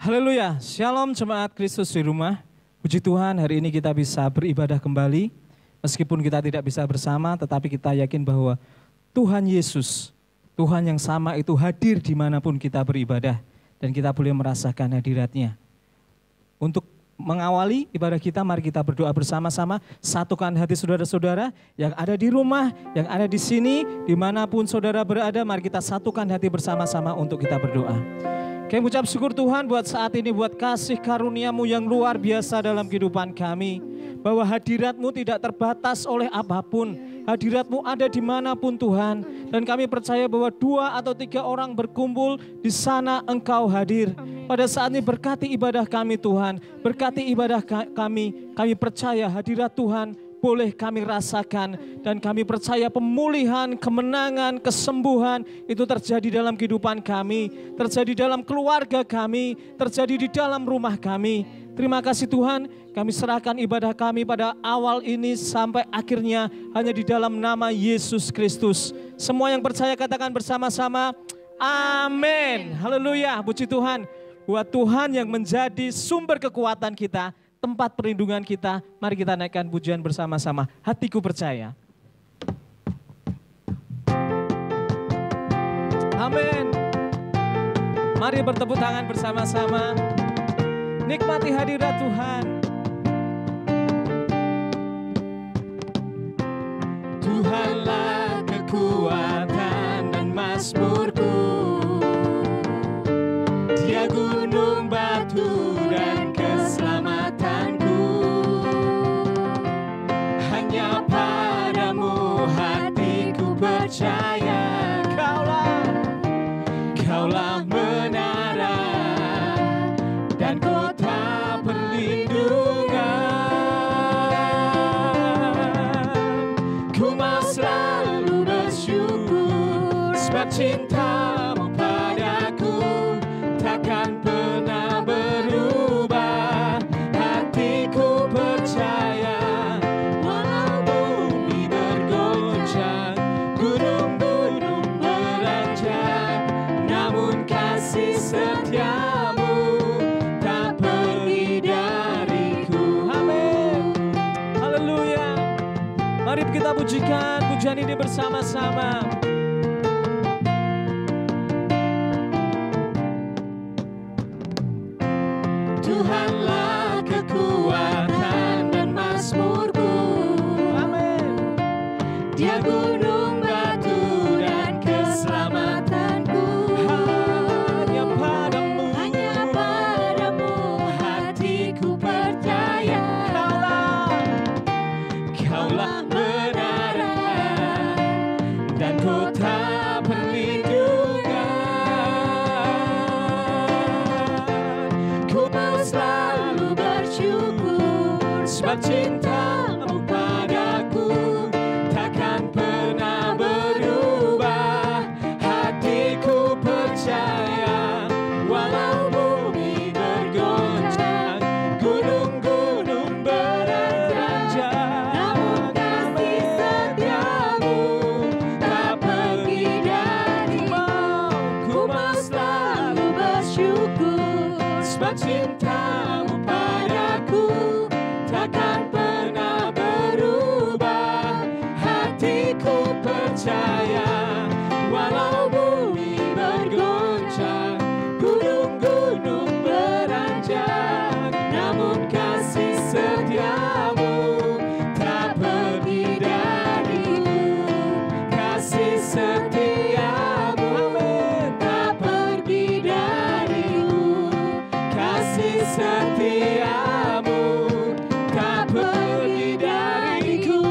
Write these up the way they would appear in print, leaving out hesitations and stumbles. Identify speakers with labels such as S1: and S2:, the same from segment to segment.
S1: Haleluya, Shalom jemaat Kristus di rumah. Puji Tuhan, hari ini kita bisa beribadah kembali. Meskipun kita tidak bisa bersama, tetapi kita yakin bahwa Tuhan Yesus, Tuhan yang sama itu hadir dimanapun kita beribadah. Dan kita boleh merasakan hadiratnya. Untuk mengawali ibadah kita, mari kita berdoa bersama-sama. Satukan hati saudara-saudara yang ada di rumah, yang ada di sini, dimanapun saudara berada, mari kita satukan hati bersama-sama untuk kita berdoa. Kami ucap syukur Tuhan buat saat ini, buat kasih karunia-Mu yang luar biasa dalam kehidupan kami. Bahwa hadirat-Mu tidak terbatas oleh apapun. Hadirat-Mu ada dimanapun Tuhan. Dan kami percaya bahwa 2 atau 3 orang berkumpul di sana Engkau hadir. Pada saat ini berkati ibadah kami Tuhan. Berkati ibadah kami. Kami percaya hadirat Tuhan boleh kami rasakan, dan kami percaya pemulihan, kemenangan, kesembuhan itu terjadi dalam kehidupan kami, terjadi dalam keluarga kami, terjadi di dalam rumah kami. Terima kasih Tuhan, kami serahkan ibadah kami pada awal ini sampai akhirnya hanya di dalam nama Yesus Kristus. Semua yang percaya katakan bersama-sama, amin. Haleluya, puji Tuhan. Buat Tuhan yang menjadi sumber kekuatan kita, tempat perlindungan kita, mari kita naikkan pujian bersama-sama. Hatiku percaya. Amin. Mari bertepuk tangan bersama-sama. Nikmati hadirat Tuhan. Tuhanlah kekuatan dan mazmurku. Dia gunung batu dan keselamatanku. Hanya padamu hatiku percaya. Kaulah menara dan kota perlindungan. Ku mau selalu bersyukur sebab cintamu padaku takkan pernah berubah. Hatiku percaya walau bumi bergoncang, gunung-gunung beranjak, namun kasih setiamu tak pergi dariku. Amin. Haleluya. Mari kita pujikan pujian ini bersama-sama. Tuhanlah kekuatan dan mazmurku. Amin. Dia gunung batu dan keselamatanku. Hanya padamu hatiku percaya. Kaulah menara dan kota perlindungan. Ku mau selalu bersyukur sebab cintamu padaku takkan pernah berubah. Hatiku percaya walau bumi bergoncang, gunung-gunung beranjak, namun kasih setiamu tak pergi dariku. Ku mau selalu bersyukur sebab cintamu padaku takkan pernah berubah. Hatiku percaya walau bumi bergoncang, gunung-gunung beranjak, namun kasih setiamu tak pergi dariku. Kasih setiamu tak pergi dariku. Kasih setiamu tak pergi dariku.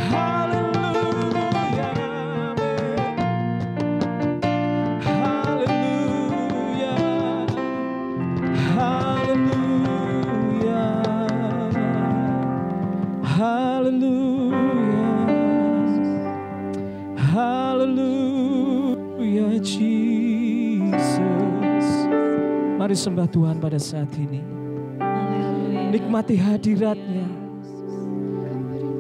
S1: Haleluya, haleluya, haleluya, haleluya, haleluya, Jesus. Mari sembah Tuhan pada saat ini. Nikmati hadirat-Nya.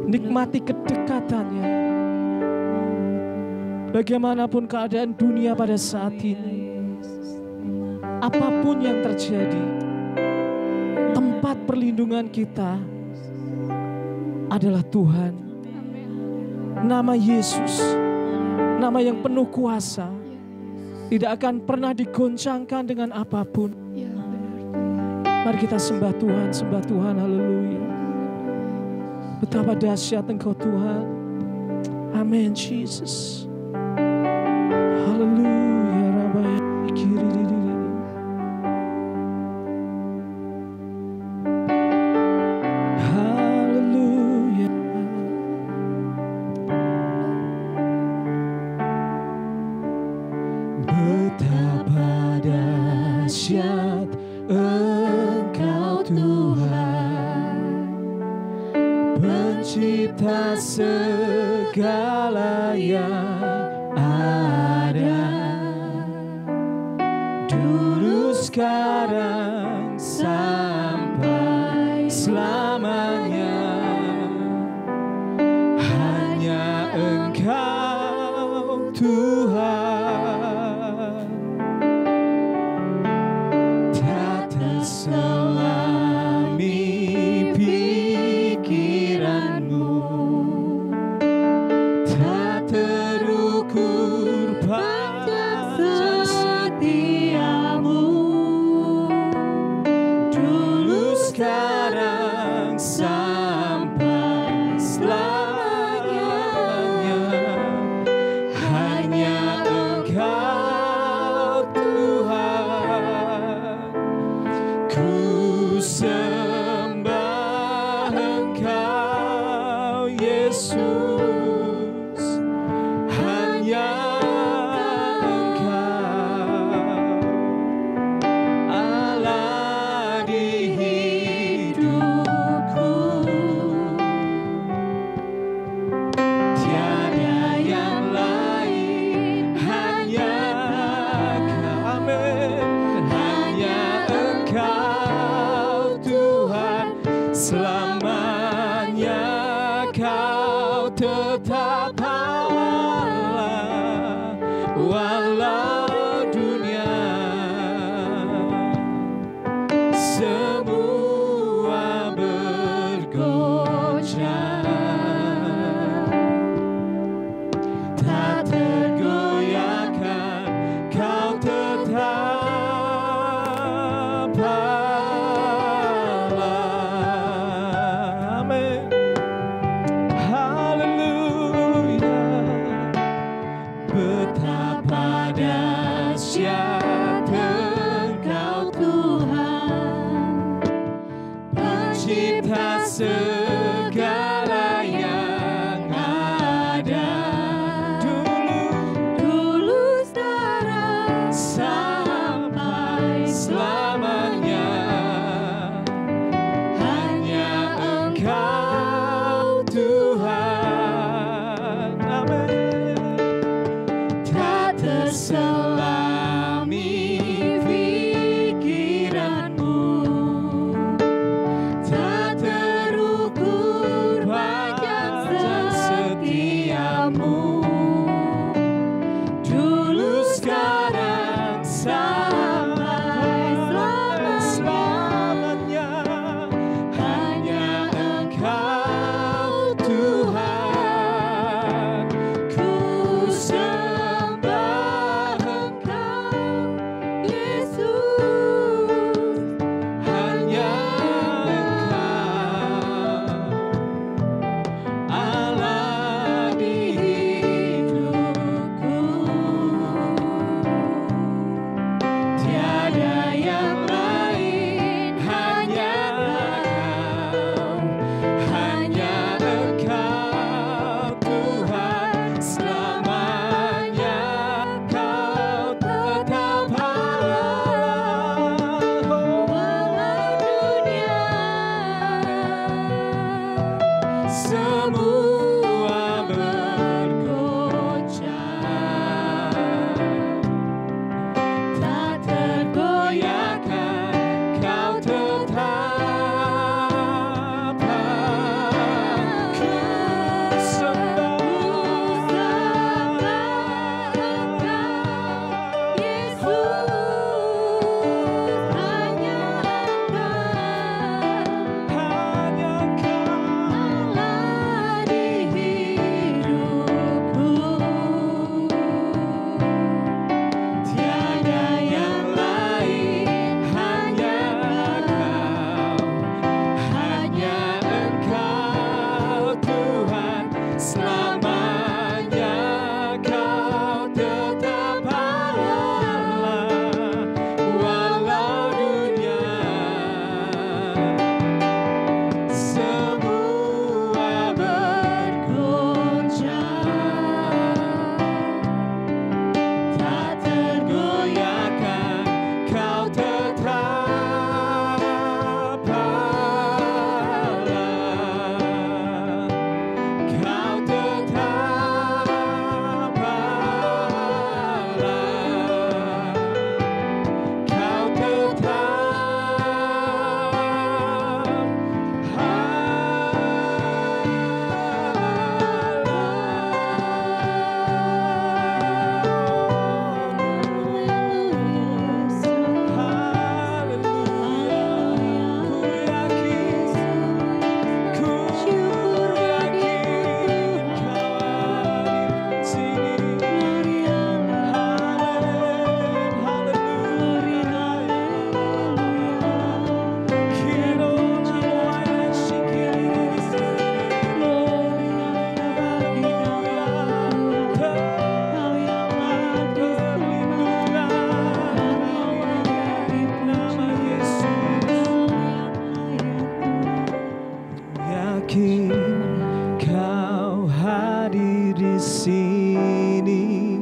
S1: Nikmati kedekatannya. Bagaimanapun keadaan dunia pada saat ini, apapun yang terjadi, tempat perlindungan kita adalah Tuhan. Nama Yesus, nama yang penuh kuasa, tidak akan pernah digoncangkan dengan apapun. Mari kita sembah Tuhan, haleluya. Betapa dahsyat Engkau Tuhan. Amin, Jesus. Haleluya, Rabbi. Haleluya. Betapa dahsyat Engkau Tuhan, pencipta segala yang ada, dulu, sekarang, sampai selamanya. Hanya Engkau Tuhan, tak terselami pikiranmu, tak terukur panjang setiamu, dulu, sekarang, sampai selamanya. Hanya Engkau Tuhan, ku sembah Engkau Yesus. Hanya Engkau Allah di hidupku, tiada yang lain, hanya Kami. Hanya Engkau Tuhan, selamanya Kau tetap Allah, walau dunia semua bergoncang, tak tergoyahkan, Kau tetap Allah. Amin. Haleluya. Betapa dahsyat Engkau Tuhan, pencipta segala yang ada, dulu, sekarang, sampai selamanya. Hanya Engkau Tuhan. Amin. Tak terselami pikiranmu, tak terukur panjang setiamu, dulu, sekarang, sampai selamanya. Hanya Engkau Tuhan, ku sembah Engkau Yesus. Hanya Engkau Allah di hidupku, sini,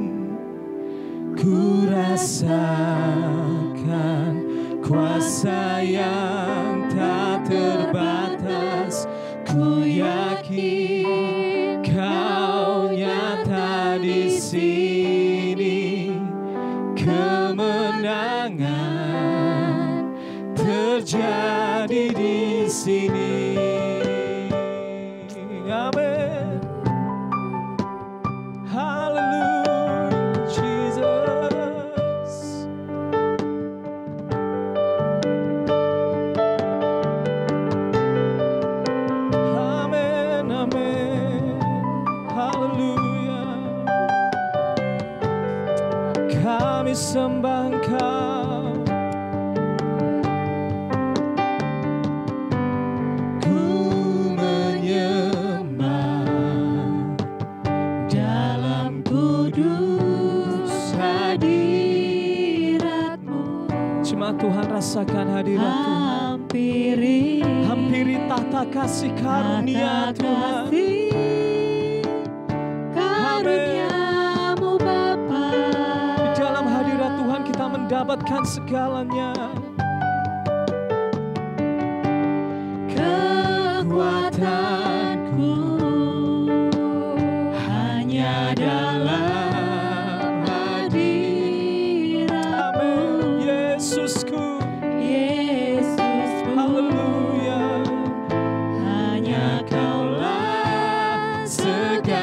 S1: ku rasakan kuasa yang tak terbatas. Ku yakin Kau nyata di sini, kemenangan terjadi di sini. Amin. Hallelujah, Jesus. Amin, amin. Hallelujah. Kami sembah Engkau. Ku menyembah dalam kudus hadirat-Mu. Cuma Tuhan rasakan hadirat Tuhan. Hampiri tahta kasih karunia Tuhan.
S2: Karuniamu Bapa.
S1: Di dalam hadirat Tuhan kita mendapatkan segalanya.
S2: Kekuatanku hanya dalam hadirat-Mu.
S1: Amin. Yesusku.
S2: Yesusku.
S1: Haleluya.
S2: Hanya
S1: Kaulah segalanya.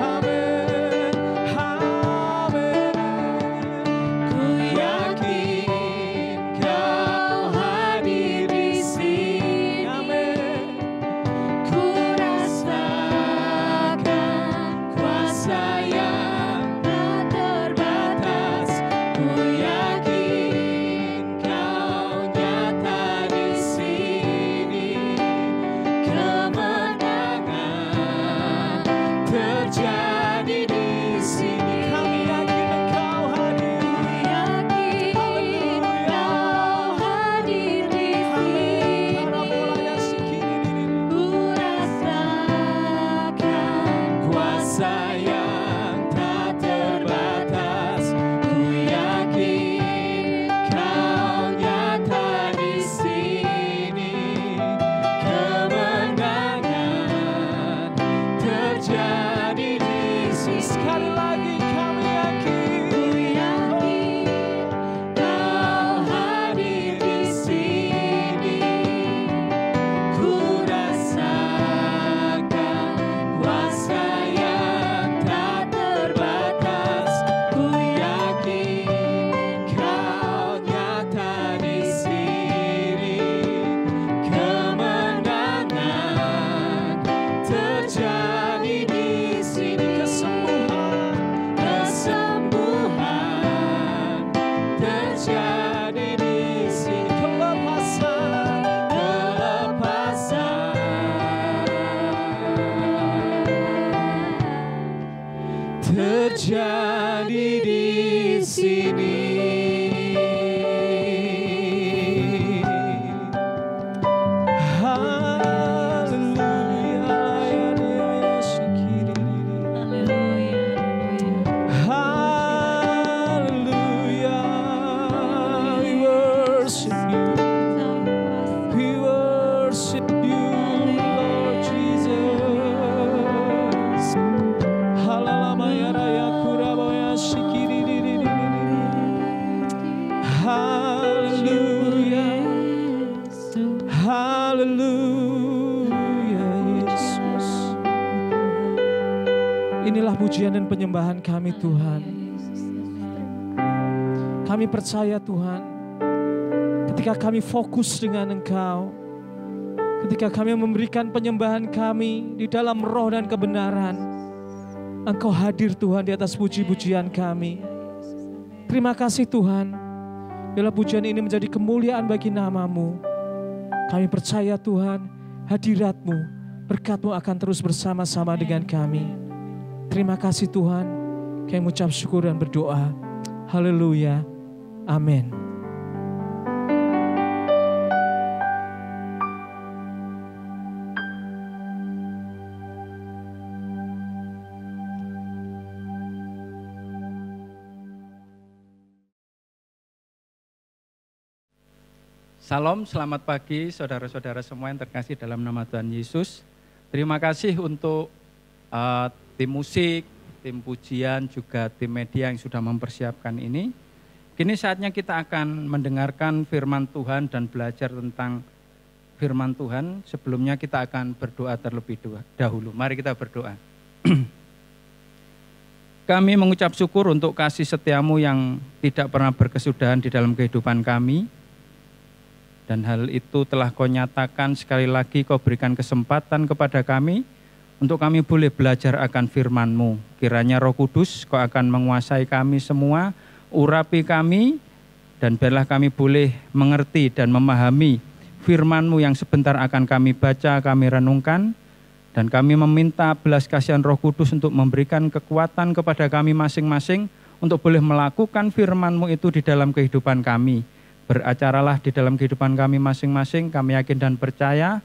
S1: Amin. Amin. Ku yakin Kau hadir di sini. Amin. Ku rasakan kuasa yang tak terbatas. Ku yakin Kau nyata di sini, kemenangan terjadi di sini. Kami yakin Engkau hadir.
S2: Kau hadir di
S1: Amin.
S2: sini.
S1: Parabolanya sikiri.
S2: Ku rasakan
S1: Kuasa yang tak terbatas. Ku yakin Kau nyata di sini, kemenangan terjadi di sini. Sekali lagi kami yakin. Kau hadir di sini. Ku rasakan kuasa yang tak terbatas. Ku yakin Kau nyata di sini, kemenangan terjadi di sini. Kesembuhan terjadi di sini. Kelepasan terjadi di sini. Hallelujah. We worship you. We worship you, Lord Jesus. Halalamaya raya kurabaya shikiri. Hallelujah. Hallelujah, Yesus. Inilah pujian dan penyembahan kami Tuhan. Kami percaya Tuhan, ketika kami fokus dengan Engkau, ketika kami memberikan penyembahan kami di dalam roh dan kebenaran, Engkau hadir Tuhan di atas puji-pujian kami. Terima kasih Tuhan, biarlah pujian ini menjadi kemuliaan bagi nama-Mu. Kami percaya Tuhan, hadirat-Mu, berkat-Mu akan terus bersama-sama dengan kami. Terima kasih Tuhan, kami mengucap syukur dan berdoa. Haleluya, amin.
S3: Salam, selamat pagi saudara-saudara semua yang terkasih dalam nama Tuhan Yesus. Terima kasih untuk tim musik, tim pujian, juga tim media yang sudah mempersiapkan ini. Kini saatnya kita akan mendengarkan firman Tuhan dan belajar tentang firman Tuhan. Sebelumnya kita akan berdoa terlebih dahulu. Mari kita berdoa. Kami mengucap syukur untuk kasih setiamu yang tidak pernah berkesudahan di dalam kehidupan kami. Dan hal itu telah kau nyatakan sekali lagi, kau berikan kesempatan kepada kami untuk kami boleh belajar akan firman-Mu. Kiranya Roh Kudus kau akan menguasai kami semua, urapi kami, dan biarlah kami boleh mengerti dan memahami firman-Mu yang sebentar akan kami baca, kami renungkan. Dan kami meminta belas kasihan Roh Kudus untuk memberikan kekuatan kepada kami masing-masing untuk boleh melakukan firman-Mu itu di dalam kehidupan kami. Beracaralah di dalam kehidupan kami masing-masing, kami yakin dan percaya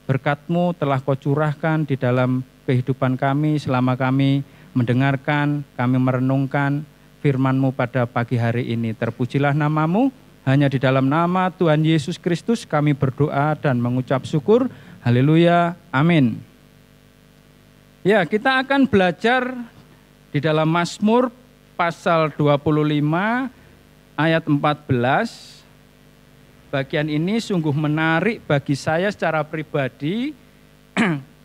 S3: berkat-Mu telah Kau curahkan di dalam kehidupan kami selama kami mendengarkan, kami merenungkan firman-Mu pada pagi hari ini. Terpujilah nama-Mu, hanya di dalam nama Tuhan Yesus Kristus kami berdoa dan mengucap syukur. Haleluya, amin. Ya, kita akan belajar di dalam Mazmur pasal 25 ayat 14. Bagian ini sungguh menarik bagi saya secara pribadi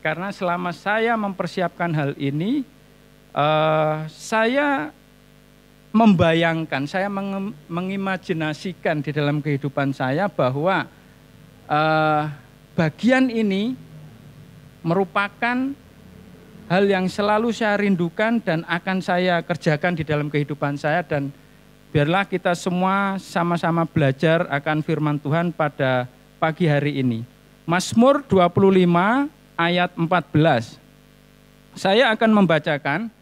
S3: karena selama saya mempersiapkan hal ini, saya membayangkan, saya mengimajinasikan di dalam kehidupan saya bahwa bagian ini merupakan hal yang selalu saya rindukan dan akan saya kerjakan di dalam kehidupan saya, dan biarlah kita semua sama-sama belajar akan firman Tuhan pada pagi hari ini. Mazmur 25 ayat 14. Saya akan membacakan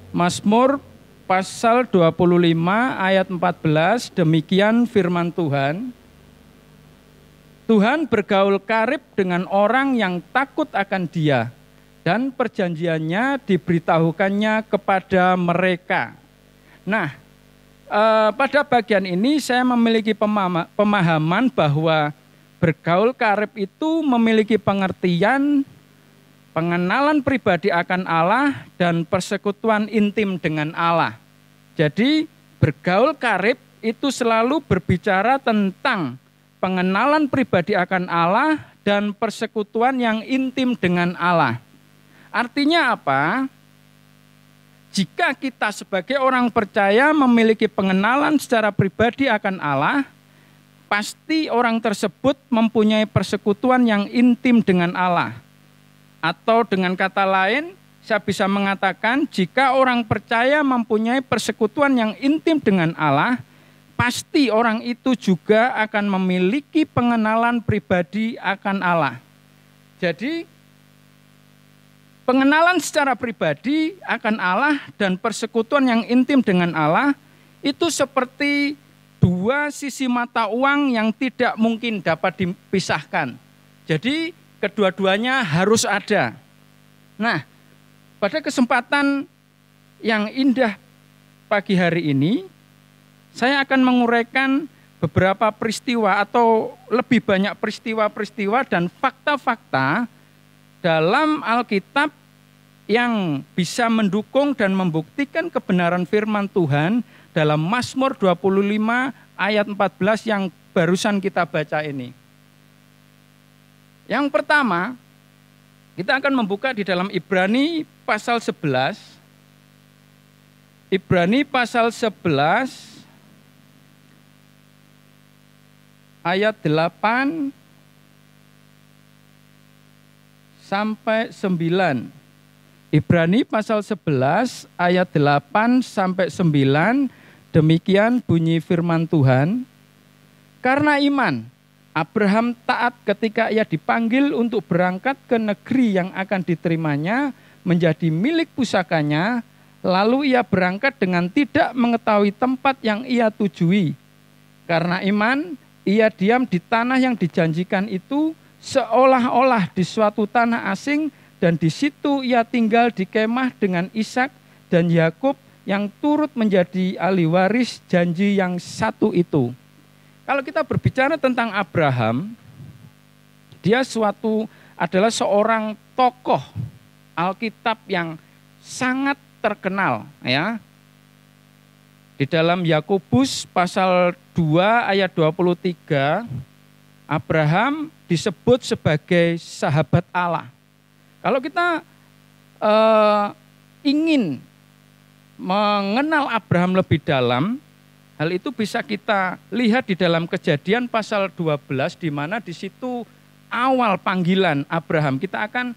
S3: Mazmur pasal 25 ayat 14. Demikian firman Tuhan. Tuhan bergaul karib dengan orang yang takut akan Dia, dan perjanjiannya diberitahukannya kepada mereka. Nah, pada bagian ini saya memiliki pemahaman bahwa bergaul karib itu memiliki pengertian, pengenalan pribadi akan Allah, dan persekutuan intim dengan Allah. Jadi bergaul karib itu selalu berbicara tentang pengenalan pribadi akan Allah dan persekutuan yang intim dengan Allah. Artinya apa? Jika kita sebagai orang percaya memiliki pengenalan secara pribadi akan Allah, pasti orang tersebut mempunyai persekutuan yang intim dengan Allah. Atau dengan kata lain, saya bisa mengatakan jika orang percaya mempunyai persekutuan yang intim dengan Allah, pasti orang itu juga akan memiliki pengenalan pribadi akan Allah. Jadi, pengenalan secara pribadi akan Allah dan persekutuan yang intim dengan Allah itu seperti dua sisi mata uang yang tidak mungkin dapat dipisahkan. Jadi kedua-duanya harus ada. Nah, pada kesempatan yang indah pagi hari ini, saya akan menguraikan beberapa peristiwa atau lebih banyak peristiwa-peristiwa dan fakta-fakta dalam Alkitab yang bisa mendukung dan membuktikan kebenaran firman Tuhan dalam Mazmur 25 ayat 14 yang barusan kita baca ini. Yang pertama, kita akan membuka di dalam Ibrani pasal 11. Ibrani pasal 11 ayat 8 sampai 9. Ibrani pasal 11 ayat 8 sampai 9, demikian bunyi firman Tuhan. Karena iman, Abraham taat ketika ia dipanggil untuk berangkat ke negeri yang akan diterimanya menjadi milik pusakanya, lalu ia berangkat dengan tidak mengetahui tempat yang ia tujui. Karena iman, ia diam di tanah yang dijanjikan itu, seolah-olah di suatu tanah asing, dan di situ ia tinggal di kemah dengan Ishak dan Yakub yang turut menjadi ahli waris janji yang satu itu. Kalau kita berbicara tentang Abraham, dia adalah seorang tokoh Alkitab yang sangat terkenal, ya. Di dalam Yakobus pasal 2 ayat 23, Abraham disebut sebagai sahabat Allah. Kalau kita ingin mengenal Abraham lebih dalam, hal itu bisa kita lihat di dalam Kejadian pasal 12, di mana di situ awal panggilan Abraham. Kita akan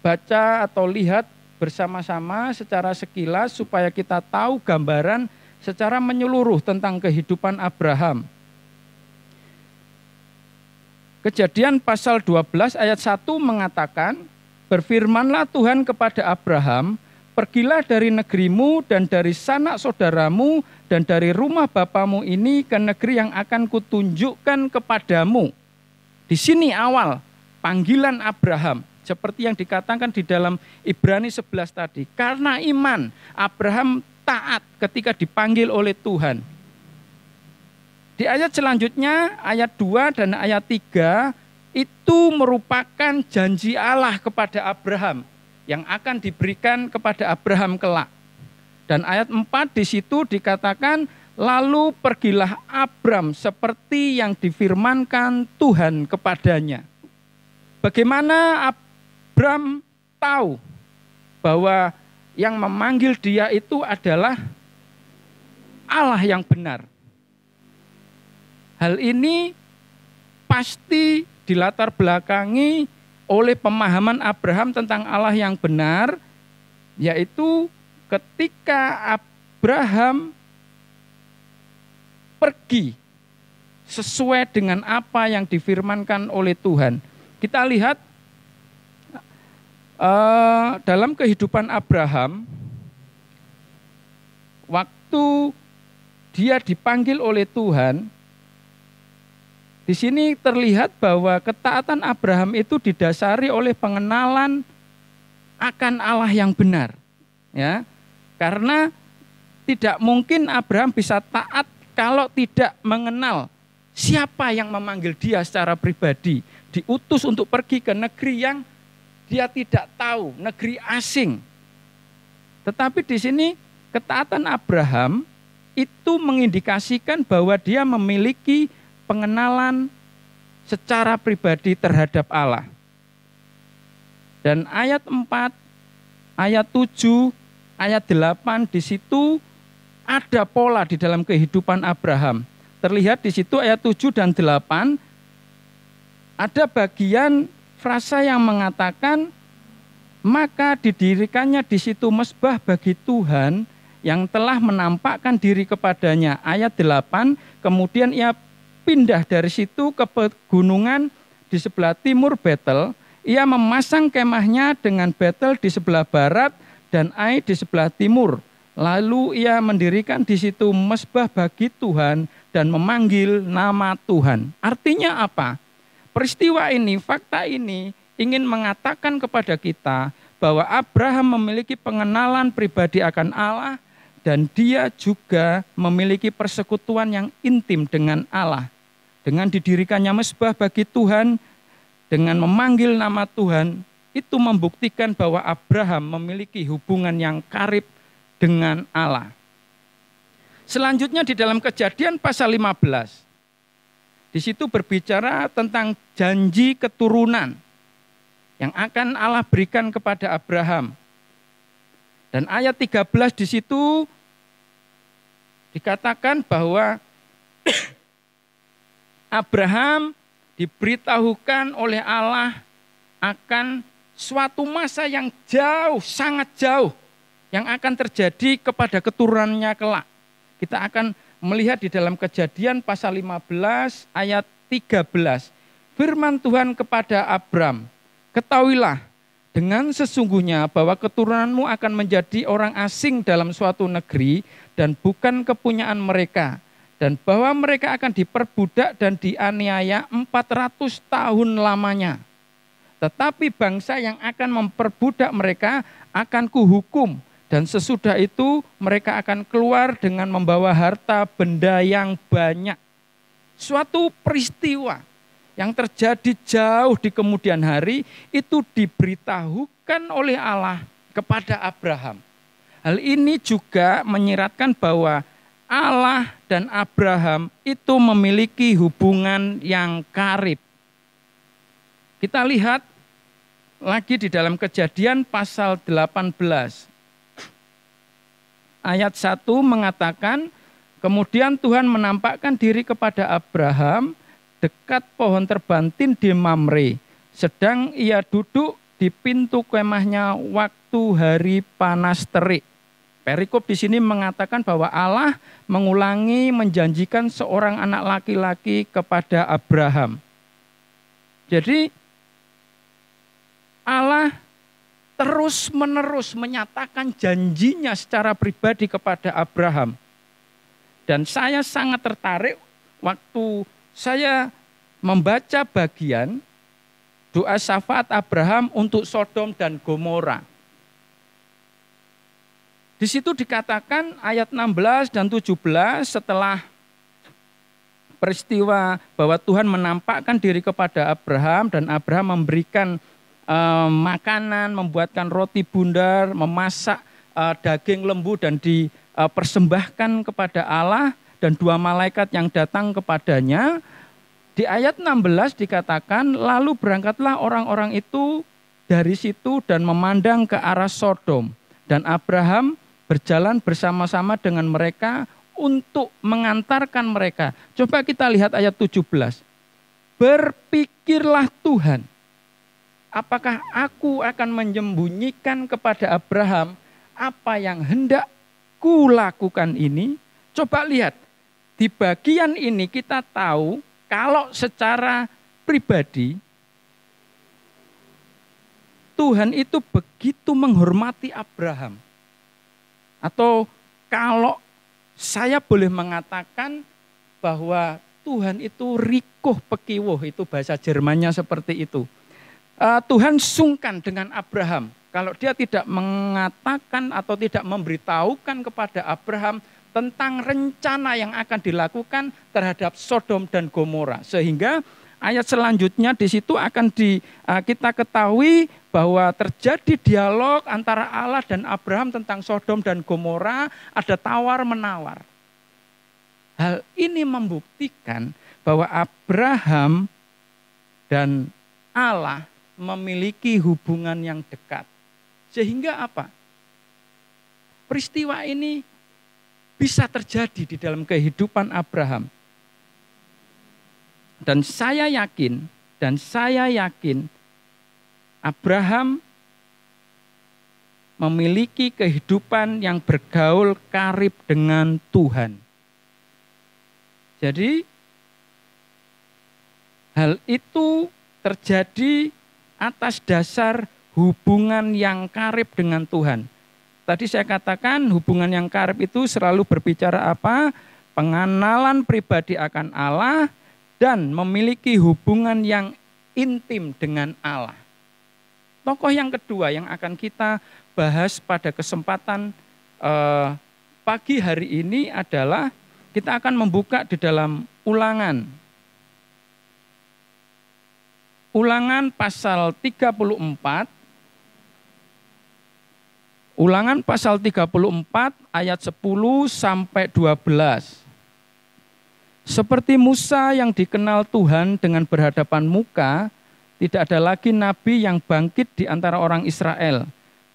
S3: baca atau lihat bersama-sama secara sekilas supaya kita tahu gambaran secara menyeluruh tentang kehidupan Abraham. Kejadian pasal 12 ayat 1 mengatakan, "Berfirmanlah Tuhan kepada Abraham, pergilah dari negerimu dan dari sanak saudaramu dan dari rumah bapamu ini ke negeri yang akan kutunjukkan kepadamu." Di sini awal panggilan Abraham. Seperti yang dikatakan di dalam Ibrani 11 tadi. Karena iman, Abraham taat ketika dipanggil oleh Tuhan. Di ayat selanjutnya, ayat 2 dan ayat 3, itu merupakan janji Allah kepada Abraham yang akan diberikan kepada Abraham kelak. Dan ayat 4 di situ dikatakan, lalu pergilah Abram seperti yang difirmankan Tuhan kepadanya. Bagaimana Abram tahu bahwa yang memanggil dia itu adalah Allah yang benar. Hal ini pasti dilatar belakangi oleh pemahaman Abraham tentang Allah yang benar, yaitu ketika Abraham pergi sesuai dengan apa yang difirmankan oleh Tuhan. Kita lihat dalam kehidupan Abraham, waktu dia dipanggil oleh Tuhan, di sini terlihat bahwa ketaatan Abraham itu didasari oleh pengenalan akan Allah yang benar, ya. Karena tidak mungkin Abraham bisa taat kalau tidak mengenal siapa yang memanggil dia secara pribadi, diutus untuk pergi ke negeri yang dia tidak tahu, negeri asing. Tetapi di sini ketaatan Abraham itu mengindikasikan bahwa dia memiliki pengenalan secara pribadi terhadap Allah. Dan ayat 4, ayat 7, ayat 8 di situ ada pola di dalam kehidupan Abraham. Terlihat di situ ayat 7 dan 8 ada bagian frasa yang mengatakan, maka didirikannya di situ mezbah bagi Tuhan yang telah menampakkan diri kepadanya. Ayat 8, kemudian ia pindah dari situ ke pegunungan di sebelah timur Betel. Ia memasang kemahnya dengan Betel di sebelah barat dan Ai di sebelah timur. Lalu ia mendirikan di situ mezbah bagi Tuhan dan memanggil nama Tuhan. Artinya apa? Peristiwa ini, fakta ini ingin mengatakan kepada kita bahwa Abraham memiliki pengenalan pribadi akan Allah dan dia juga memiliki persekutuan yang intim dengan Allah. Dengan didirikannya mezbah bagi Tuhan, dengan memanggil nama Tuhan, itu membuktikan bahwa Abraham memiliki hubungan yang karib dengan Allah. Selanjutnya di dalam Kejadian pasal 15, di situ berbicara tentang janji keturunan yang akan Allah berikan kepada Abraham. Dan ayat 13 di situ dikatakan bahwa Abraham diberitahukan oleh Allah akan suatu masa yang jauh, sangat jauh, yang akan terjadi kepada keturunannya kelak. Kita akan melihat di dalam Kejadian pasal 15 ayat 13. Firman Tuhan kepada Abram, ketahuilah dengan sesungguhnya bahwa keturunanmu akan menjadi orang asing dalam suatu negeri dan bukan kepunyaan mereka. Dan bahwa mereka akan diperbudak dan dianiaya 400 tahun lamanya. Tetapi bangsa yang akan memperbudak mereka akan kuhukum. Dan sesudah itu mereka akan keluar dengan membawa harta benda yang banyak. Suatu peristiwa yang terjadi jauh di kemudian hari itu diberitahukan oleh Allah kepada Abraham. Hal ini juga menyiratkan bahwa Allah dan Abraham itu memiliki hubungan yang karib. Kita lihat lagi di dalam Kejadian pasal 18. Ayat 1 mengatakan, kemudian Tuhan menampakkan diri kepada Abraham dekat pohon terbantin di Mamre, sedang ia duduk di pintu kemahnya waktu hari panas terik. Perikop di sini mengatakan bahwa Allah mengulangi menjanjikan seorang anak laki-laki kepada Abraham. Jadi Allah terus-menerus menyatakan janjinya secara pribadi kepada Abraham. Dan saya sangat tertarik waktu saya membaca bagian doa syafaat Abraham untuk Sodom dan Gomora. Di situ dikatakan ayat 16 dan 17 setelah peristiwa bahwa Tuhan menampakkan diri kepada Abraham dan Abraham memberikan makanan, membuatkan roti bundar, memasak daging lembu dan dipersembahkan kepada Allah. Dan dua malaikat yang datang kepadanya, di ayat 16 dikatakan, lalu berangkatlah orang-orang itu dari situ dan memandang ke arah Sodom. Dan Abraham berjalan bersama-sama dengan mereka untuk mengantarkan mereka. Coba kita lihat ayat 17. Berpikirlah Tuhan, apakah aku akan menyembunyikan kepada Abraham apa yang hendak kulakukan ini? Coba lihat. Di bagian ini kita tahu kalau secara pribadi Tuhan itu begitu menghormati Abraham. Atau kalau saya boleh mengatakan bahwa Tuhan itu rikuh pekiwuh, itu bahasa Jermannya seperti itu. Tuhan sungkan dengan Abraham. Kalau dia tidak mengatakan atau tidak memberitahukan kepada Abraham tentang rencana yang akan dilakukan terhadap Sodom dan Gomora. Sehingga ayat selanjutnya di situ akan kita ketahui bahwa terjadi dialog antara Allah dan Abraham tentang Sodom dan Gomora, ada tawar-menawar. Hal ini membuktikan bahwa Abraham dan Allah memiliki hubungan yang dekat. Sehingga apa? Peristiwa ini bisa terjadi di dalam kehidupan Abraham. Dan saya yakin Abraham memiliki kehidupan yang bergaul karib dengan Tuhan. Jadi hal itu terjadi atas dasar hubungan yang karib dengan Tuhan. Tadi saya katakan hubungan yang karib itu selalu berbicara apa? Pengenalan pribadi akan Allah dan memiliki hubungan yang intim dengan Allah. Tokoh yang kedua yang akan kita bahas pada kesempatan pagi hari ini adalah kita akan membuka di dalam Ulangan. Ulangan pasal 34. Ulangan pasal 34 ayat 10 sampai 12. Seperti Musa yang dikenal Tuhan dengan berhadapan muka, tidak ada lagi nabi yang bangkit di antara orang Israel.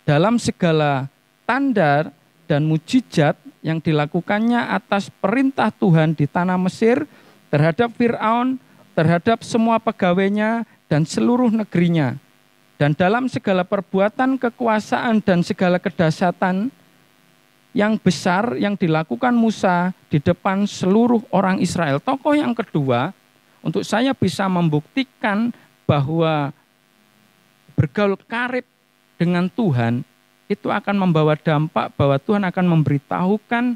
S3: Dalam segala tanda dan mujizat yang dilakukannya atas perintah Tuhan di tanah Mesir, terhadap Fir'aun, terhadap semua pegawainya dan seluruh negerinya. Dan dalam segala perbuatan kekuasaan dan segala kedahsyatan yang besar yang dilakukan Musa di depan seluruh orang Israel. Tokoh yang kedua, untuk saya bisa membuktikan bahwa bergaul karib dengan Tuhan, itu akan membawa dampak bahwa Tuhan akan memberitahukan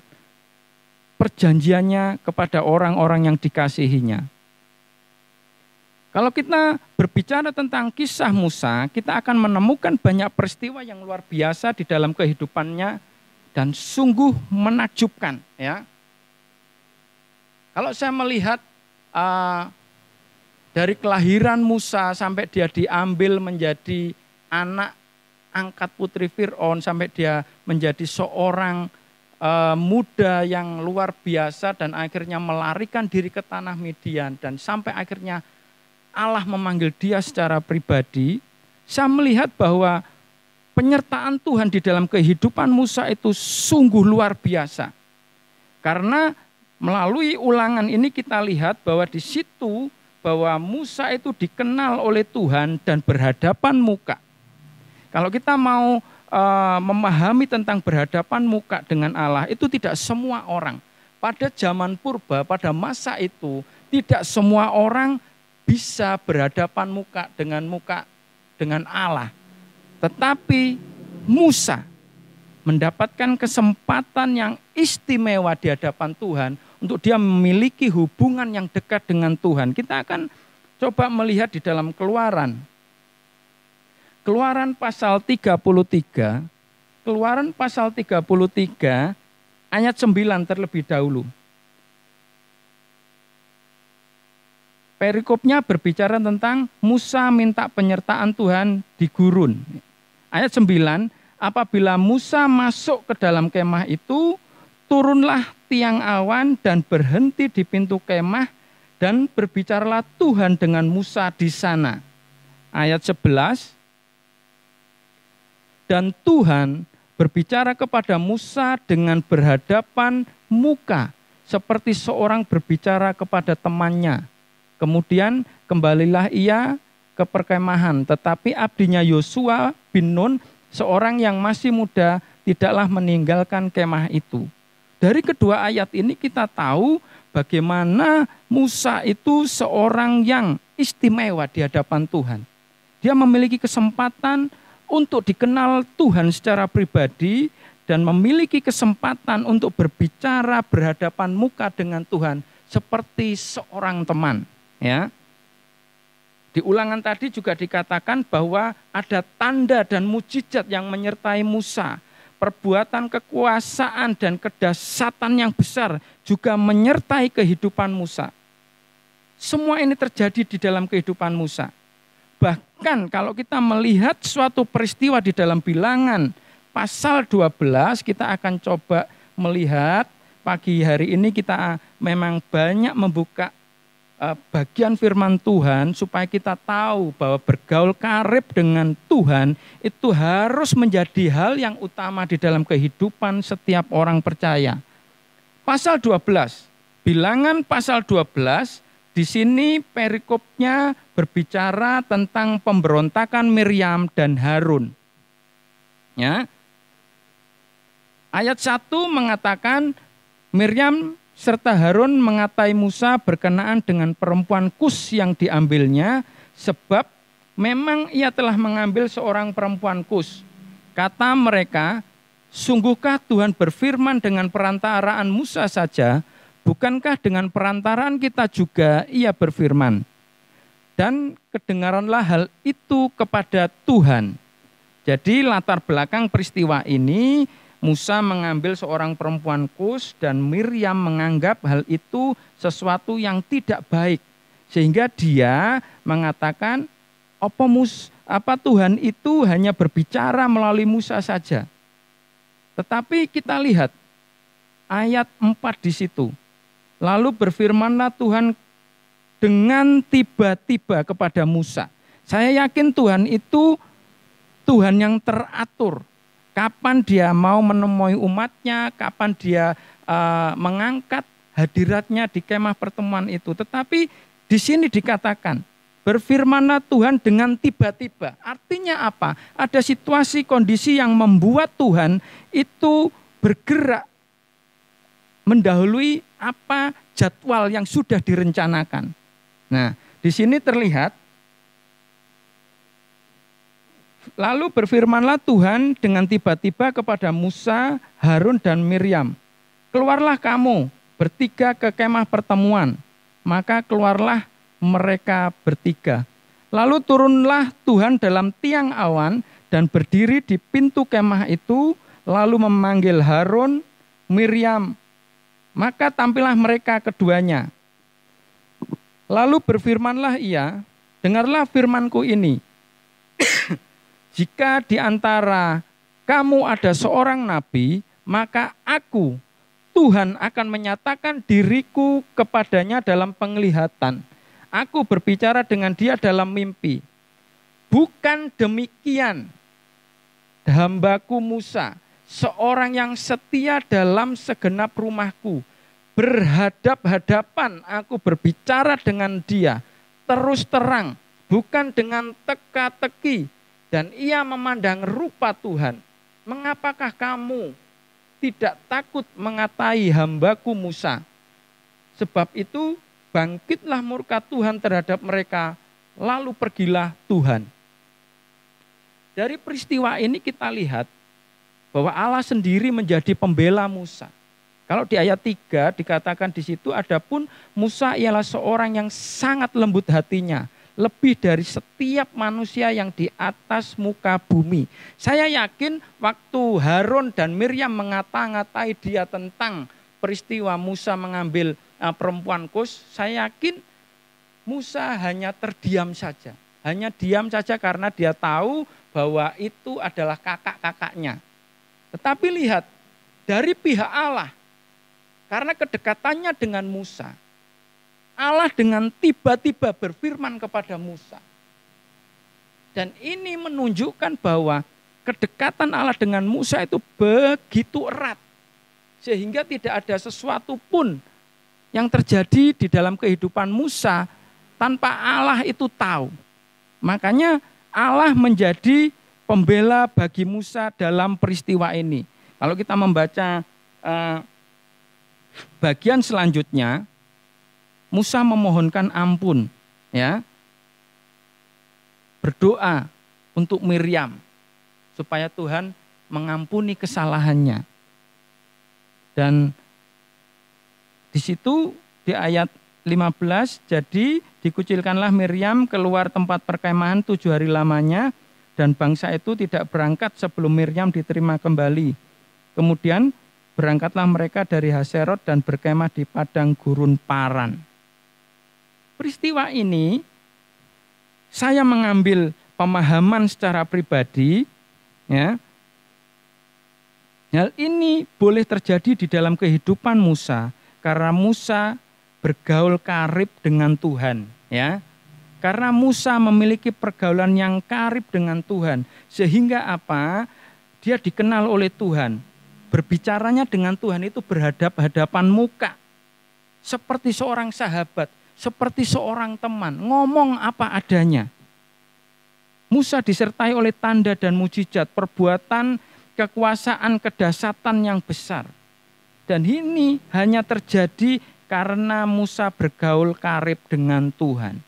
S3: perjanjiannya kepada orang-orang yang dikasihinya. Kalau kita berbicara tentang kisah Musa, kita akan menemukan banyak peristiwa yang luar biasa di dalam kehidupannya dan sungguh menakjubkan. Ya. Kalau saya melihat eh, dari kelahiran Musa sampai dia diambil menjadi anak angkat putri Fir'aun, sampai dia menjadi seorang muda yang luar biasa dan akhirnya melarikan diri ke tanah Midian, dan sampai akhirnya Allah memanggil dia secara pribadi. Saya melihat bahwa penyertaan Tuhan di dalam kehidupan Musa itu sungguh luar biasa. Karena melalui ulangan ini kita lihat bahwa di situ bahwa Musa itu dikenal oleh Tuhan dan berhadapan muka. Kalau kita mau memahami tentang berhadapan muka dengan Allah, itu tidak semua orang. Pada zaman purba, pada masa itu, tidak semua orang bisa berhadapan muka dengan Allah. Tetapi Musa mendapatkan kesempatan yang istimewa di hadapan Tuhan untuk dia memiliki hubungan yang dekat dengan Tuhan. Kita akan coba melihat di dalam Keluaran. Keluaran pasal 33, Keluaran pasal 33 ayat 9 terlebih dahulu. Perikopnya berbicara tentang Musa minta penyertaan Tuhan di gurun. Ayat 9, apabila Musa masuk ke dalam kemah itu, turunlah tiang awan dan berhenti di pintu kemah, dan berbicaralah Tuhan dengan Musa di sana. Ayat 11, dan Tuhan berbicara kepada Musa dengan berhadapan muka, seperti seorang berbicara kepada temannya. Kemudian kembalilah ia ke perkemahan, tetapi abdinya Yosua bin Nun, seorang yang masih muda, tidaklah meninggalkan kemah itu. Dari kedua ayat ini kita tahu bagaimana Musa itu seorang yang istimewa di hadapan Tuhan. Dia memiliki kesempatan untuk dikenal Tuhan secara pribadi dan memiliki kesempatan untuk berbicara berhadapan muka dengan Tuhan seperti seorang teman. Ya. Di ulangan tadi juga dikatakan bahwa ada tanda dan mujizat yang menyertai Musa. Perbuatan kekuasaan dan kedahsyatan yang besar juga menyertai kehidupan Musa. Semua ini terjadi di dalam kehidupan Musa. Bahkan kalau kita melihat suatu peristiwa di dalam Bilangan pasal 12, kita akan coba melihat pagi hari ini kita memang banyak membuka bagian firman Tuhan supaya kita tahu bahwa bergaul karib dengan Tuhan itu harus menjadi hal yang utama di dalam kehidupan setiap orang percaya. Pasal 12, Bilangan pasal 12, di sini perikopnya berbicara tentang pemberontakan Miriam dan Harun. Ya. Ayat 1 mengatakan Miriam serta Harun mengatai Musa berkenaan dengan perempuan Kus yang diambilnya, sebab memang ia telah mengambil seorang perempuan Kus. Kata mereka, sungguhkah Tuhan berfirman dengan perantaraan Musa saja? Bukankah dengan perantaraan kita juga ia berfirman? Dan kedengaranlah hal itu kepada Tuhan. Jadi latar belakang peristiwa ini, Musa mengambil seorang perempuan Kus dan Miriam menganggap hal itu sesuatu yang tidak baik. Sehingga dia mengatakan, apa Tuhan itu hanya berbicara melalui Musa saja. Tetapi kita lihat ayat 4 di situ. Lalu berfirmanlah Tuhan dengan tiba-tiba kepada Musa. Saya yakin Tuhan itu Tuhan yang teratur. Kapan dia mau menemui umatnya, kapan dia mengangkat hadiratnya di kemah pertemuan itu. Tetapi di sini dikatakan, berfirmanlah Tuhan dengan tiba-tiba. Artinya apa? Ada situasi kondisi yang membuat Tuhan itu bergerak mendahului apa jadwal yang sudah direncanakan. Nah, di sini terlihat, lalu berfirmanlah Tuhan dengan tiba-tiba kepada Musa, Harun dan Miriam. Keluarlah kamu bertiga ke kemah pertemuan. Maka keluarlah mereka bertiga. Lalu turunlah Tuhan dalam tiang awan dan berdiri di pintu kemah itu, lalu memanggil Harun, Miriam. Maka tampillah mereka keduanya. Lalu berfirmanlah ia, dengarlah firmanku ini. Jika di antara kamu ada seorang nabi, maka aku, Tuhan akan menyatakan diriku kepadanya dalam penglihatan. Aku berbicara dengan dia dalam mimpi. Bukan demikian, hambaku Musa, seorang yang setia dalam segenap rumahku, berhadap-hadapan aku berbicara dengan dia, terus terang, bukan dengan teka-teki, dan ia memandang rupa Tuhan. Mengapakah kamu tidak takut mengatai hambaku Musa? Sebab itu bangkitlah murka Tuhan terhadap mereka, lalu pergilah Tuhan. Dari peristiwa ini kita lihat bahwa Allah sendiri menjadi pembela Musa. Kalau di ayat 3 dikatakan di situ, adapun Musa ialah seorang yang sangat lembut hatinya, lebih dari setiap manusia yang di atas muka bumi. Saya yakin waktu Harun dan Miriam mengata-ngatai dia tentang peristiwa Musa mengambil perempuan Kus, saya yakin Musa hanya terdiam saja. Hanya diam saja karena dia tahu bahwa itu adalah kakak-kakaknya. Tetapi lihat, dari pihak Allah, karena kedekatannya dengan Musa, Allah dengan tiba-tiba berfirman kepada Musa. Dan ini menunjukkan bahwa kedekatan Allah dengan Musa itu begitu erat. Sehingga tidak ada sesuatu pun yang terjadi di dalam kehidupan Musa tanpa Allah itu tahu. Makanya Allah menjadi pembela bagi Musa dalam peristiwa ini. Kalau kita membaca bagian selanjutnya, Musa memohonkan ampun, ya, berdoa untuk Miriam supaya Tuhan mengampuni kesalahannya. Dan di situ di ayat 15, jadi dikucilkanlah Miriam keluar tempat perkemahan 7 hari lamanya, dan bangsa itu tidak berangkat sebelum Miriam diterima kembali. Kemudian berangkatlah mereka dari Haserot dan berkemah di padang gurun Paran. Peristiwa ini saya mengambil pemahaman secara pribadi, ya. Hal ini boleh terjadi di dalam kehidupan Musa karena Musa bergaul karib dengan Tuhan, ya. Karena Musa memiliki pergaulan yang karib dengan Tuhan, sehingga apa? Dia dikenal oleh Tuhan. Berbicaranya dengan Tuhan itu berhadap-hadapan muka. Seperti seorang sahabat, seperti seorang teman, ngomong apa adanya. Musa disertai oleh tanda dan mujizat, perbuatan, kekuasaan, kedahsyatan yang besar. Dan ini hanya terjadi karena Musa bergaul karib dengan Tuhan.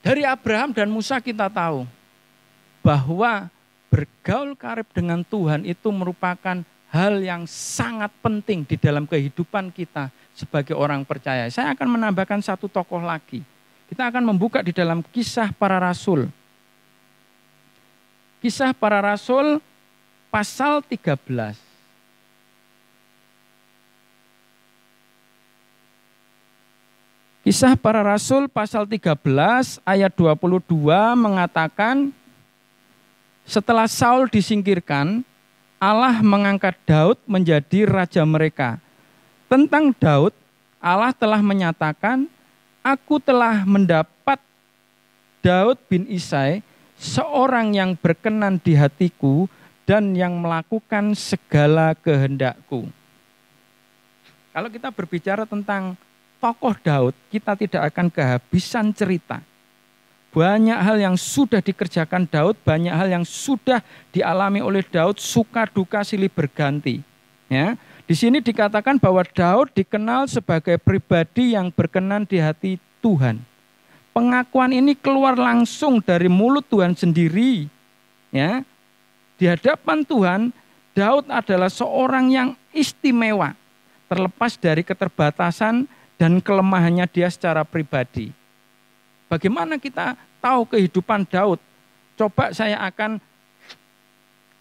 S3: Dari Abraham dan Musa kita tahu bahwa bergaul karib dengan Tuhan itu merupakan hal yang sangat penting di dalam kehidupan kita sebagai orang percaya. Saya akan menambahkan satu tokoh lagi. Kita akan membuka di dalam Kisah Para Rasul. Kisah Para Rasul pasal 13. Kisah Para Rasul pasal 13 ayat 22 mengatakan, setelah Saul disingkirkan, Allah mengangkat Daud menjadi raja mereka. Tentang Daud, Allah telah menyatakan, aku telah mendapat Daud bin Isai, seorang yang berkenan di hatiku dan yang melakukan segala kehendakku. Kalau kita berbicara tentang tokoh Daud, kita tidak akan kehabisan cerita. Banyak hal yang sudah dikerjakan Daud, banyak hal yang sudah dialami oleh Daud, suka duka silih berganti. Ya, di sini dikatakan bahwa Daud dikenal sebagai pribadi yang berkenan di hati Tuhan. Pengakuan ini keluar langsung dari mulut Tuhan sendiri. Ya, di hadapan Tuhan, Daud adalah seorang yang istimewa, terlepas dari keterbatasan dan kelemahannya dia secara pribadi. Bagaimana kita tahu kehidupan Daud? Coba saya akan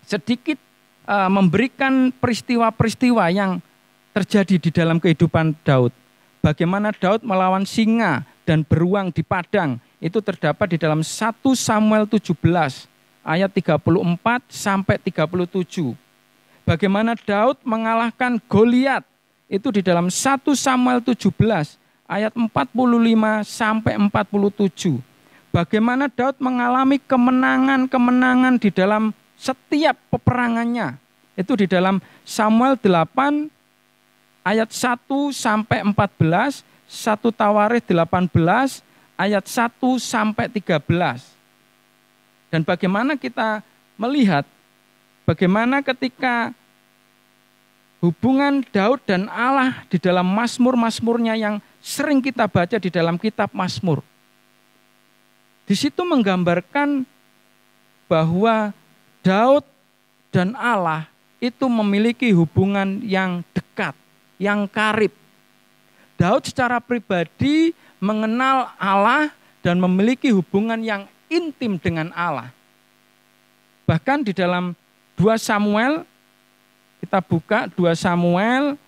S3: sedikit memberikan peristiwa-peristiwa yang terjadi di dalam kehidupan Daud. bagaimana Daud melawan singa dan beruang di padang. Itu terdapat di dalam 1 Samuel 17 ayat 34 sampai 37. Bagaimana Daud mengalahkan Goliat. Itu di dalam 1 Samuel 17 ayat 45 sampai 47. Bagaimana Daud mengalami kemenangan-kemenangan di dalam setiap peperangannya. Itu di dalam Samuel 8 ayat 1 sampai 14, 1 Tawarikh 18 ayat 1 sampai 13. Dan bagaimana kita melihat bagaimana ketika hubungan Daud dan Allah di dalam Mazmur-Mazmurnya yang sering kita baca di dalam kitab Mazmur. Di situ menggambarkan bahwa Daud dan Allah itu memiliki hubungan yang dekat, yang karib. Daud secara pribadi mengenal Allah dan memiliki hubungan yang intim dengan Allah. Bahkan di dalam 2 Samuel, kita buka 2 Samuel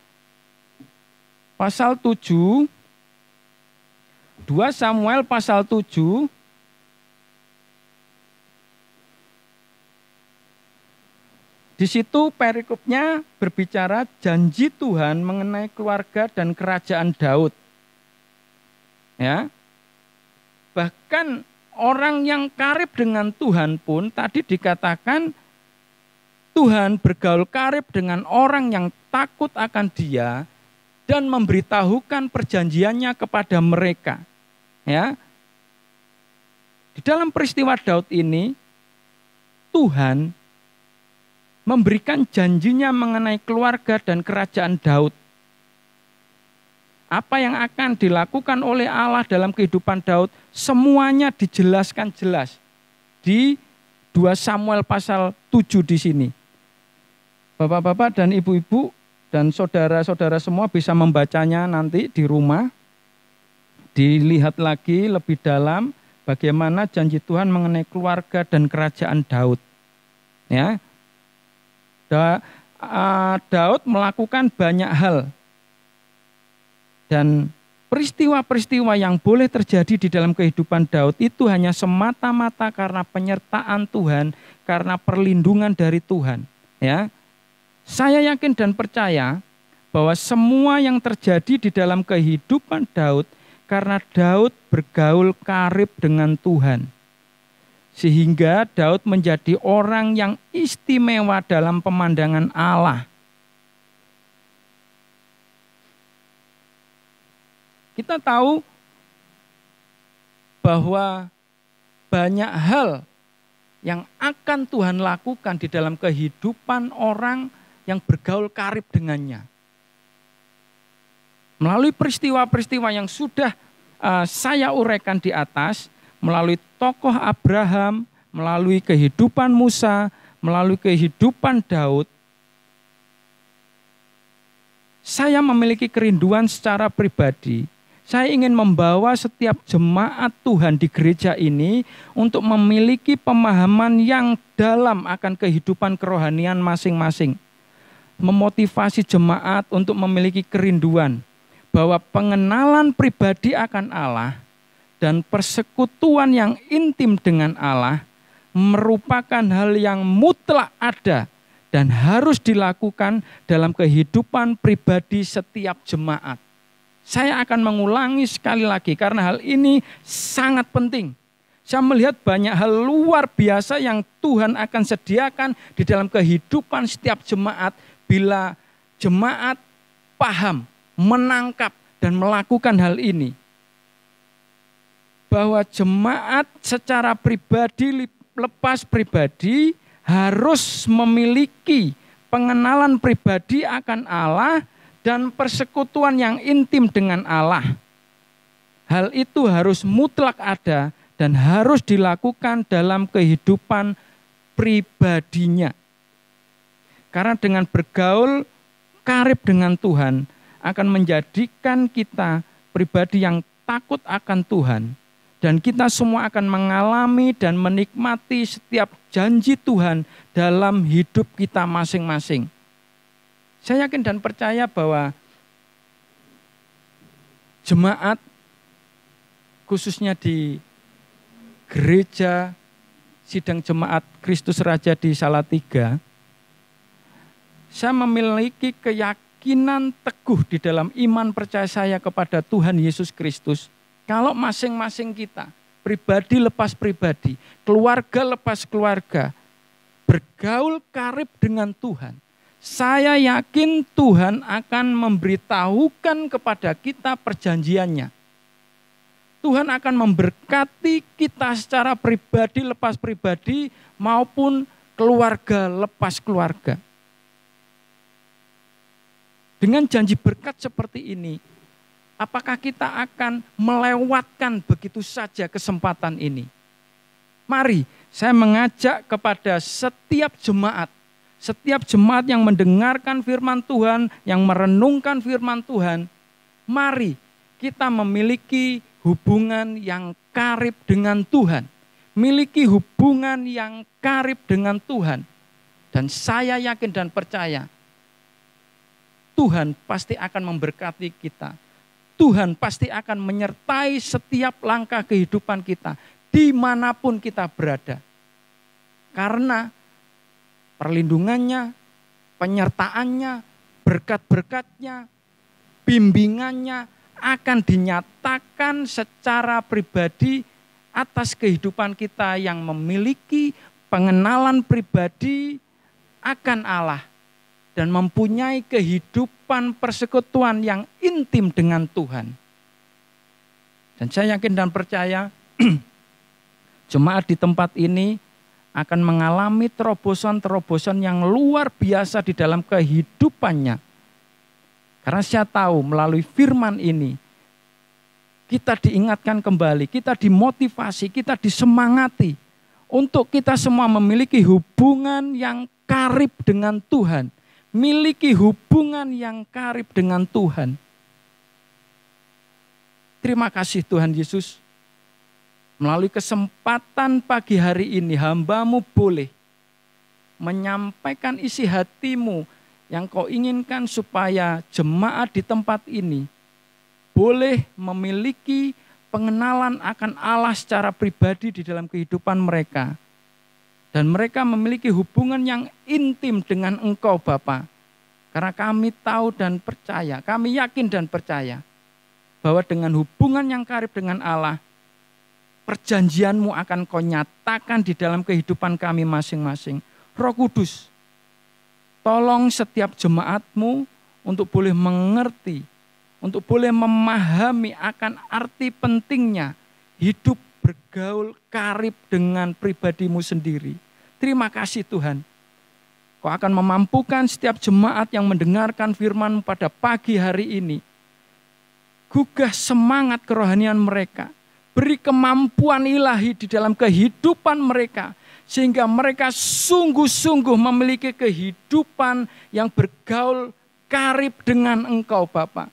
S3: pasal 7. 2 Samuel pasal 7. Di situ perikopnya berbicara janji Tuhan mengenai keluarga dan kerajaan Daud. Ya. Bahkan orang yang karib dengan Tuhan pun tadi dikatakan Tuhan bergaul karib dengan orang yang takut akan Dia dan memberitahukan perjanjiannya kepada mereka. Ya. Di dalam peristiwa Daud ini Tuhan memberikan janjinya mengenai keluarga dan kerajaan Daud. Apa yang akan dilakukan oleh Allah dalam kehidupan Daud, semuanya dijelaskan jelas di 2 Samuel pasal 7 di sini. Bapak-bapak dan ibu-ibu dan saudara-saudara semua bisa membacanya nanti di rumah. Dilihat lagi lebih dalam bagaimana janji Tuhan mengenai keluarga dan kerajaan Daud. Ya. Daud melakukan banyak hal dan peristiwa-peristiwa yang boleh terjadi di dalam kehidupan Daud itu hanya semata-mata karena penyertaan Tuhan, karena perlindungan dari Tuhan. Ya, saya yakin dan percaya bahwa semua yang terjadi di dalam kehidupan Daud karena Daud bergaul karib dengan Tuhan. Sehingga Daud menjadi orang yang istimewa dalam pemandangan Allah. Kita tahu bahwa banyak hal yang akan Tuhan lakukan di dalam kehidupan orang yang bergaul karib dengannya. Melalui peristiwa-peristiwa yang sudah saya uraikan di atas, melalui tokoh Abraham, melalui kehidupan Musa, melalui kehidupan Daud, saya memiliki kerinduan secara pribadi. Saya ingin membawa setiap jemaat Tuhan di gereja ini untuk memiliki pemahaman yang dalam akan kehidupan kerohanian masing-masing. Memotivasi jemaat untuk memiliki kerinduan bahwa pengenalan pribadi akan Allah dan persekutuan yang intim dengan Allah merupakan hal yang mutlak ada dan harus dilakukan dalam kehidupan pribadi setiap jemaat. Saya akan mengulangi sekali lagi karena hal ini sangat penting. Saya melihat banyak hal luar biasa yang Tuhan akan sediakan di dalam kehidupan setiap jemaat bila jemaat paham, menangkap dan melakukan hal ini. Bahwa jemaat secara pribadi, lepas pribadi harus memiliki pengenalan pribadi akan Allah dan persekutuan yang intim dengan Allah. Hal itu harus mutlak ada dan harus dilakukan dalam kehidupan pribadinya. Karena dengan bergaul karib dengan Tuhan akan menjadikan kita pribadi yang takut akan Tuhan. Dan kita semua akan mengalami dan menikmati setiap janji Tuhan dalam hidup kita masing-masing. Saya yakin dan percaya bahwa jemaat, khususnya di gereja Sidang Jemaat Kristus Raja di Salatiga, saya memiliki keyakinan teguh di dalam iman percaya saya kepada Tuhan Yesus Kristus. Kalau masing-masing kita, pribadi lepas pribadi, keluarga lepas keluarga, bergaul karib dengan Tuhan, saya yakin Tuhan akan memberitahukan kepada kita perjanjiannya. Tuhan akan memberkati kita secara pribadi lepas pribadi maupun keluarga lepas keluarga. Dengan janji berkat seperti ini, apakah kita akan melewatkan begitu saja kesempatan ini? Mari saya mengajak kepada setiap jemaat yang mendengarkan firman Tuhan, yang merenungkan firman Tuhan, mari kita memiliki hubungan yang karib dengan Tuhan. Miliki hubungan yang karib dengan Tuhan. Dan saya yakin dan percaya, Tuhan pasti akan memberkati kita. Tuhan pasti akan menyertai setiap langkah kehidupan kita, dimanapun kita berada. Karena perlindungannya, penyertaannya, berkat-berkatnya, bimbingannya akan dinyatakan secara pribadi atas kehidupan kita yang memiliki pengenalan pribadi akan Allah dan mempunyai kehidupan persekutuan yang intim dengan Tuhan. Dan saya yakin dan percaya jemaat di tempat ini akan mengalami terobosan-terobosan yang luar biasa di dalam kehidupannya. Karena saya tahu melalui firman ini, kita diingatkan kembali, kita dimotivasi, kita disemangati untuk kita semua memiliki hubungan yang karib dengan Tuhan. Miliki hubungan yang karib dengan Tuhan. Terima kasih Tuhan Yesus. Melalui kesempatan pagi hari ini, hamba-Mu boleh menyampaikan isi hatimu yang kau inginkan supaya jemaat di tempat ini boleh memiliki pengenalan akan Allah secara pribadi di dalam kehidupan mereka. Dan mereka memiliki hubungan yang intim dengan Engkau Bapa. Karena kami tahu dan percaya, kami yakin dan percaya bahwa dengan hubungan yang karib dengan Allah, perjanjian-Mu akan Kau nyatakan di dalam kehidupan kami masing-masing. Roh Kudus, tolong setiap jemaat-Mu untuk boleh mengerti, untuk boleh memahami akan arti pentingnya hidup bergaul karib dengan pribadi-Mu sendiri. Terima kasih Tuhan. Kau akan memampukan setiap jemaat yang mendengarkan firman pada pagi hari ini. Gugah semangat kerohanian mereka. Beri kemampuan ilahi di dalam kehidupan mereka. Sehingga mereka sungguh-sungguh memiliki kehidupan yang bergaul karib dengan Engkau Bapa.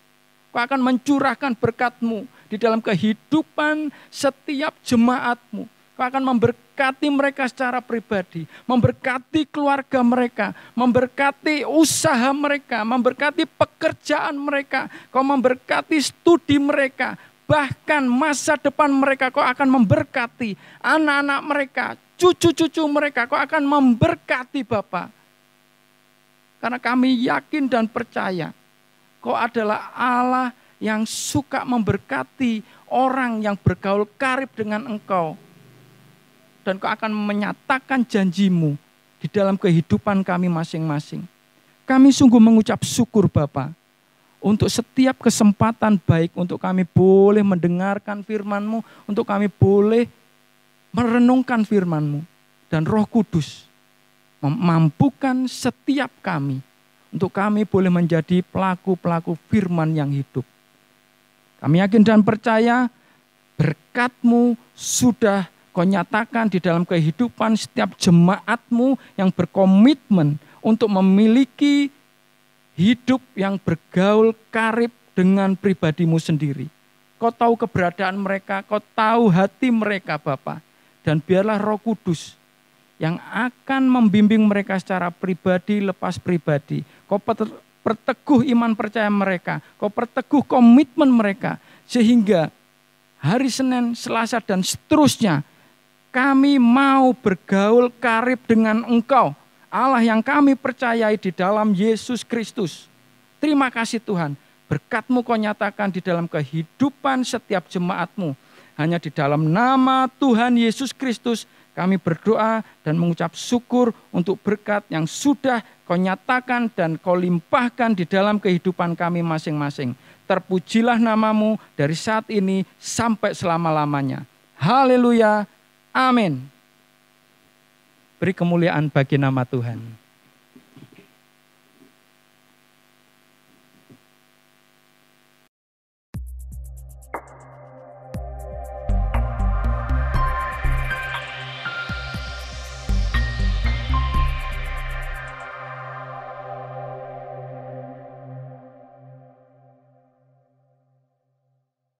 S3: Kau akan mencurahkan berkat-Mu di dalam kehidupan setiap jemaat-Mu. Kau akan memberkati mereka secara pribadi, memberkati keluarga mereka, memberkati usaha mereka, memberkati pekerjaan mereka. Kau memberkati studi mereka, bahkan masa depan mereka Kau akan memberkati anak-anak mereka, cucu-cucu mereka, Kau akan memberkati Bapa. Karena kami yakin dan percaya, Kau adalah Allah yang suka memberkati orang yang bergaul karib dengan Engkau. Dan Kau akan menyatakan janji-Mu di dalam kehidupan kami masing-masing. Kami sungguh mengucap syukur Bapa, untuk setiap kesempatan baik untuk kami boleh mendengarkan firman-Mu, untuk kami boleh merenungkan firman-Mu. Dan Roh Kudus memampukan setiap kami untuk kami boleh menjadi pelaku-pelaku firman yang hidup. Kami yakin dan percaya berkat-Mu sudah Kau nyatakan di dalam kehidupan setiap jemaat-Mu yang berkomitmen untuk memiliki hidup yang bergaul karib dengan pribadi-Mu sendiri. Kau tahu keberadaan mereka, Kau tahu hati mereka Bapa. Dan biarlah Roh Kudus yang akan membimbing mereka secara pribadi lepas pribadi. Kau perteguh iman percaya mereka, Kau perteguh komitmen mereka. Sehingga hari Senin, Selasa, dan seterusnya kami mau bergaul karib dengan Engkau, Allah yang kami percayai di dalam Yesus Kristus. Terima kasih Tuhan, berkat-Mu Kau nyatakan di dalam kehidupan setiap jemaat-Mu. Hanya di dalam nama Tuhan Yesus Kristus kami berdoa dan mengucap syukur untuk berkat yang sudah Kau nyatakan dan Kau limpahkan di dalam kehidupan kami masing-masing. Terpujilah nama-Mu dari saat ini sampai selama-lamanya. Haleluya. Amin. Beri kemuliaan bagi nama Tuhan.